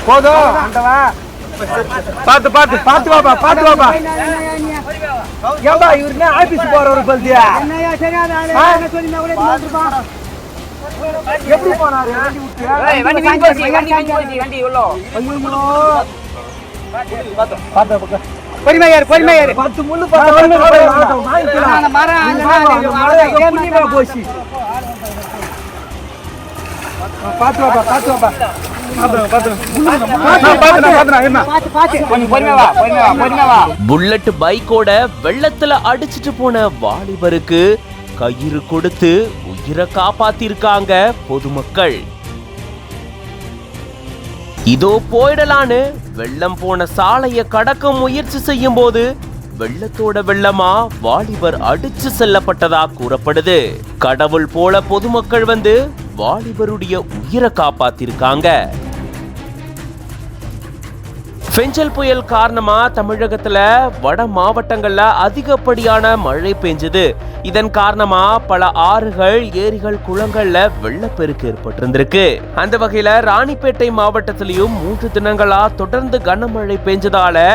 போதும் அந்தவா பாத்து பாத்து பாத்து வாப்பா பாத்து வாப்பா. ஏன்பா இவருன்னா ஆபீஸ் போறவரு சொல்லியா? எப்படி போனாரு? பொறுமையாரு பொறுமையாரு 10 முள்ளு போச்சு. பாத்து வாப்பா பாத்து வாப்பா. புல்லட் பைக்கோட வெள்ளத்துல அடிச்சிட்டு போன வாலிபருக்கு கயிறு கொடுத்து உயிரை காப்பாத்திருக்காங்க பொதுமக்கள். இதோ போயிடலான்னு வெள்ளம் போன சாலையை கடக்க முயற்சி செய்யும் போது வெள்ளத்தோட வெள்ளமா வாலிபர் அடிச்சு செல்லப்பட்டதா கூறப்படுது. கடவுள் போல பொதுமக்கள் வந்து வாலிபருடைய உயிரை காப்பாத்திருக்காங்க. பெஞ்சல் புயல் காரணமா தமிழகத்துல வட மாவட்டங்கள்ல அதிகப்படியான மழை பெஞ்சது. இதன் காரணமா பல ஆறுகள், ஏரிகள், குளங்கள்ல வெள்ளப்பெருக்கு ஏற்பட்டிருந்திருக்கு. அந்த வகையில ராணிப்பேட்டை மாவட்டத்திலையும் 3 தினங்களா தொடர்ந்து கனமழை பெஞ்சதால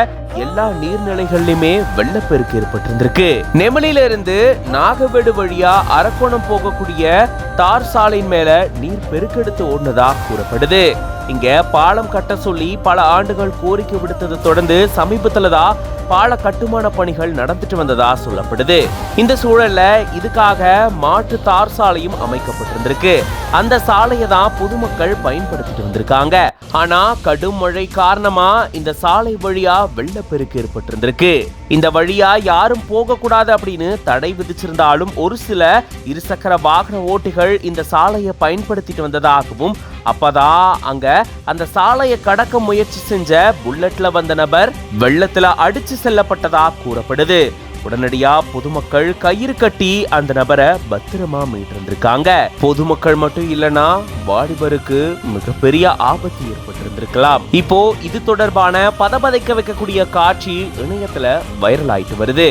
எல்லா நீர்நிலைகளிலுமே வெள்ளப்பெருக்கு ஏற்பட்டிருந்திருக்கு. நெமலில இருந்து நாகவேடு வழியா அரக்கோணம் போகக்கூடிய தார் சாலையின் மேல நீர் பெருக்கெடுத்து ஓடுனதா கூறப்படுது. இங்க பாலம் கட்ட சொல்லி பல ஆண்டுகள் கோரிக்கை விடுத்ததை தொடர்ந்து சமீபத்துலதான் பால கட்டுமான பணிகள் நடந்துட்டு வந்ததா சொல்லப்படுது. இந்த சூழல்ல இதுக்காக மாற்று தார் சாலையும் அமைக்கப்பட்டிருந்திருக்கு. அந்த சாலையை தான் பொதுமக்கள் பயன்படுத்திட்டு வந்திருக்காங்க. ஆனா கடும் மழை காரணமா இந்த சாலை வழியா வெள்ளப்பெருக்கு ஏற்பட்டிருந்திருக்கு. இந்த வழியா யாரும் போக கூடாது அப்படின்னு தடை விதிச்சிருந்தாலும் ஒரு சில இருசக்கர வாகன ஓட்டிகள் இந்த சாலையை பயன்படுத்திட்டு வந்ததாகவும், அப்பதான் அங்க அந்த சாலையை கடக்க முயற்சி செஞ்ச புல்லட்ல வந்த நபர் வெள்ளத்துல அடிச்சு செல்லப்பட்டதா கூறப்படுது. உடனடியா பொதுமக்கள் கயிறு கட்டி அந்த நபரை பத்திரமா மீட்டிருந்திருக்காங்க. பொதுமக்கள் மட்டும் இல்லனா வாலிபருக்கு மிகப்பெரிய ஆபத்து ஏற்பட்டிருந்திருக்கலாம். இப்போ இது தொடர்பான பதபதைக்க வைக்கக்கூடிய காட்சி இணையத்துல வைரல் ஆயிட்டு வருது.